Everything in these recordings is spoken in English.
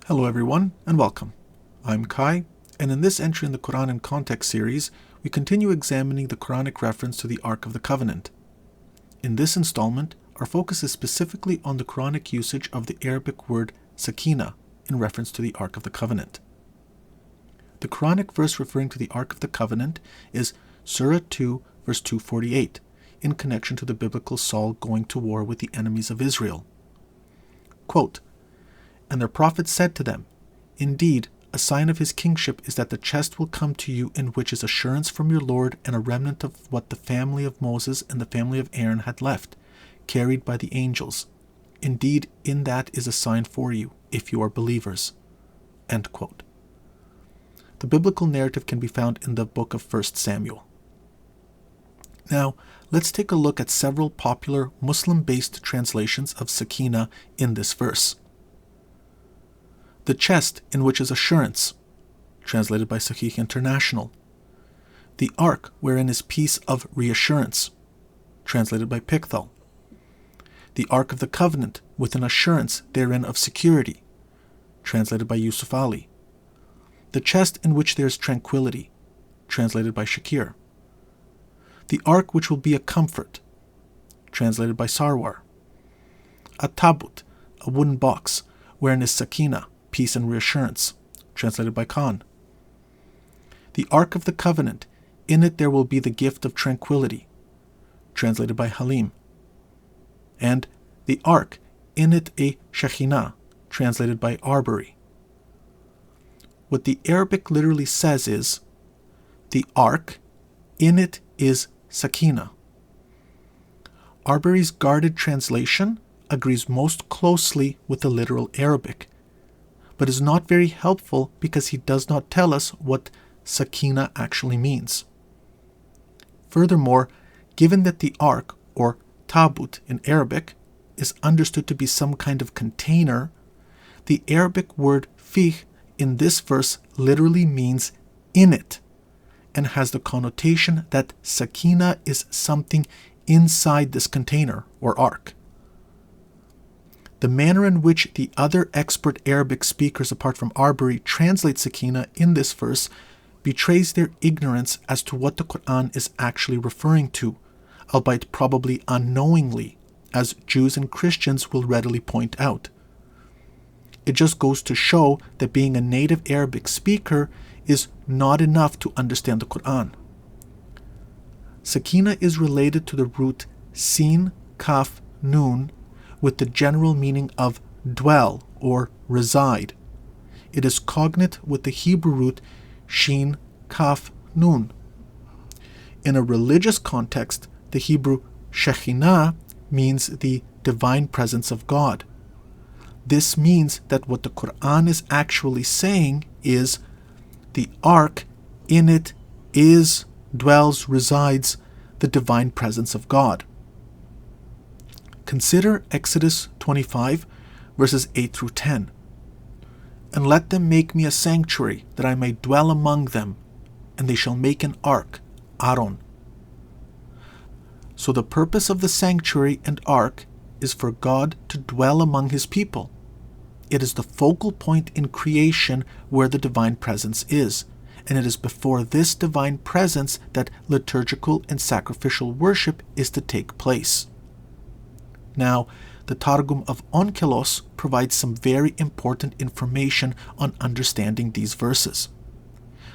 Hello everyone, and welcome. I'm Kai, and in this entry in the Quran in Context series, we continue examining the Quranic reference to the Ark of the Covenant. In this installment, our focus is specifically on the Quranic usage of the Arabic word sakina in reference to the Ark of the Covenant. The Quranic verse referring to the Ark of the Covenant is Surah 2, verse 248, in connection to the biblical Saul going to war with the enemies of Israel. Quote, "And their prophet said to them, Indeed, a sign of his kingship is that the chest will come to you in which is assurance from your Lord and a remnant of what the family of Moses and the family of Aaron had left, carried by the angels. Indeed, in that is a sign for you, if you are believers." End quote. The biblical narrative can be found in the book of 1 Samuel. Now, let's take a look at several popular Muslim-based translations of sakina in this verse. The chest in which is assurance, translated by Sahih International. The ark wherein is peace of reassurance, translated by Pickthall. The Ark of the Covenant with an assurance therein of security, translated by Yusuf Ali. The chest in which there is tranquility, translated by Shakir. The ark which will be a comfort, translated by Sarwar. A tabut, a wooden box, wherein is sakina, peace and reassurance, translated by Khan. The Ark of the Covenant, in it there will be the gift of tranquility, translated by Halim. And the Ark, in it a Shekhinah, translated by Arbery. What the Arabic literally says is, the Ark, in it is sakina. Arbery's guarded translation agrees most closely with the literal Arabic, but is not very helpful because he does not tell us what sakina actually means. Furthermore, given that the ark, or tabut in Arabic, is understood to be some kind of container, the Arabic word fih in this verse literally means in it, and has the connotation that sakina is something inside this container or ark. The manner in which the other expert Arabic speakers apart from Arbery translate sakina in this verse betrays their ignorance as to what the Quran is actually referring to, albeit probably unknowingly, as Jews and Christians will readily point out. It just goes to show that being a native Arabic speaker is not enough to understand the Quran. Sakina is related to the root sin, kaf, nun, with the general meaning of dwell or reside. It is cognate with the Hebrew root shin, kaf, nun. In a religious context, the Hebrew Shekhinah means the divine presence of God. This means that what the Quran is actually saying is the ark, in it is, dwells, resides the divine presence of God. Consider Exodus 25, verses 8 through 10. "And let them make me a sanctuary, that I may dwell among them, and they shall make an ark, Aaron." So the purpose of the sanctuary and ark is for God to dwell among his people. It is the focal point in creation where the divine presence is, and it is before this divine presence that liturgical and sacrificial worship is to take place. Now, the Targum of Onkelos provides some very important information on understanding these verses.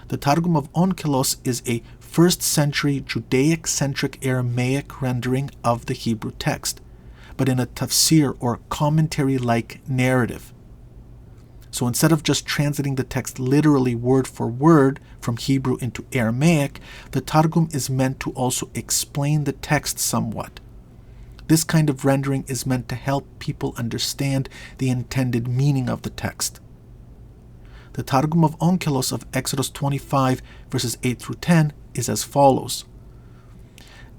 The Targum of Onkelos is a 1st century Judaic-centric Aramaic rendering of the Hebrew text, but in a tafsir or commentary-like narrative. So instead of just translating the text literally word for word from Hebrew into Aramaic, the Targum is meant to also explain the text somewhat. This kind of rendering is meant to help people understand the intended meaning of the text. The Targum of Onkelos of Exodus 25, verses 8 through 10 is as follows.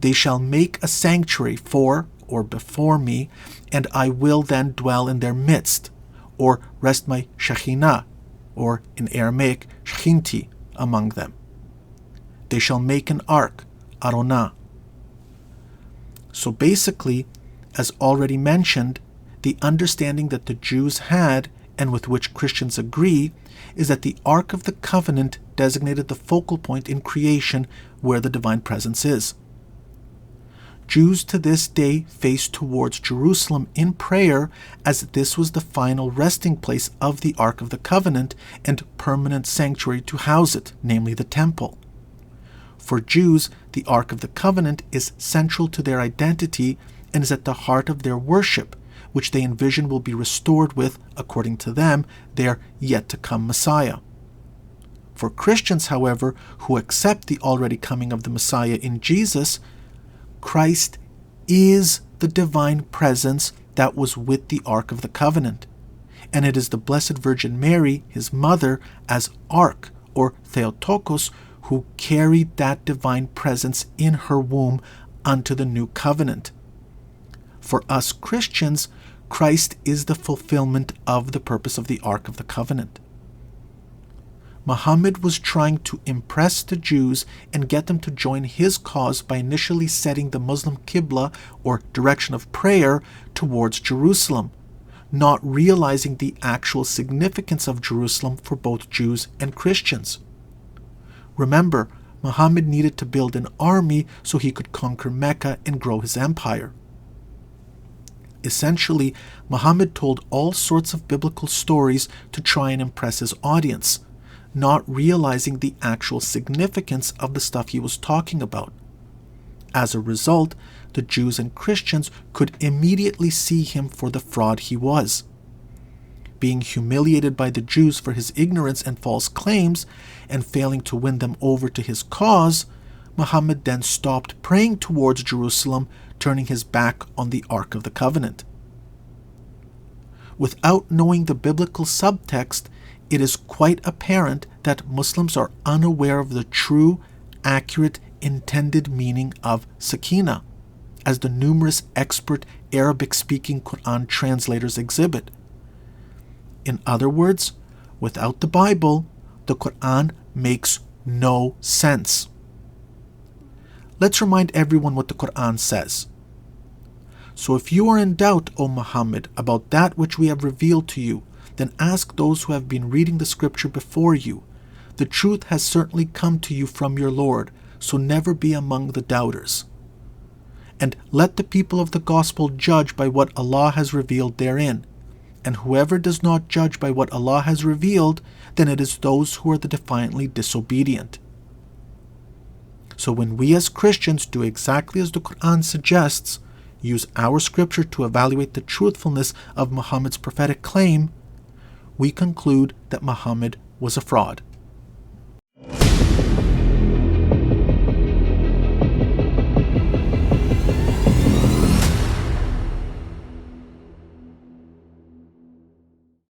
"They shall make a sanctuary for, or before me, and I will then dwell in their midst, or rest my Shekhinah, or in Aramaic, Shechinti, among them. They shall make an ark, Aronah." So basically, as already mentioned, the understanding that the Jews had and with which Christians agree, is that the Ark of the Covenant designated the focal point in creation where the divine presence is. Jews to this day face towards Jerusalem in prayer, as this was the final resting place of the Ark of the Covenant and permanent sanctuary to house it, namely the temple. For Jews, the Ark of the Covenant is central to their identity and is at the heart of their worship, which they envision will be restored with, according to them, their yet-to-come Messiah. For Christians, however, who accept the already coming of the Messiah in Jesus, Christ is the divine presence that was with the Ark of the Covenant, and it is the Blessed Virgin Mary, his mother, as Ark, or Theotokos, who carried that divine presence in her womb unto the new covenant. For us Christians, Christ is the fulfillment of the purpose of the Ark of the Covenant. Muhammad was trying to impress the Jews and get them to join his cause by initially setting the Muslim Qibla, or direction of prayer, towards Jerusalem, not realizing the actual significance of Jerusalem for both Jews and Christians. Remember, Muhammad needed to build an army so he could conquer Mecca and grow his empire. Essentially, Muhammad told all sorts of biblical stories to try and impress his audience, not realizing the actual significance of the stuff he was talking about. As a result, the Jews and Christians could immediately see him for the fraud he was. Being humiliated by the Jews for his ignorance and false claims, and failing to win them over to his cause, Muhammad then stopped praying towards Jerusalem, turning his back on the Ark of the Covenant. Without knowing the biblical subtext, it is quite apparent that Muslims are unaware of the true, accurate, intended meaning of sakina, as the numerous expert Arabic-speaking Quran translators exhibit. In other words, without the Bible, the Quran makes no sense. Let's remind everyone what the Quran says. So if you are in doubt, O Muhammad, about that which we have revealed to you, then ask those who have been reading the scripture before you. The truth has certainly come to you from your Lord, so never be among the doubters. And let the people of the gospel judge by what Allah has revealed therein. And whoever does not judge by what Allah has revealed, then it is those who are the defiantly disobedient. So when we as Christians do exactly as the Quran suggests, use our scripture to evaluate the truthfulness of Muhammad's prophetic claim, we conclude that Muhammad was a fraud.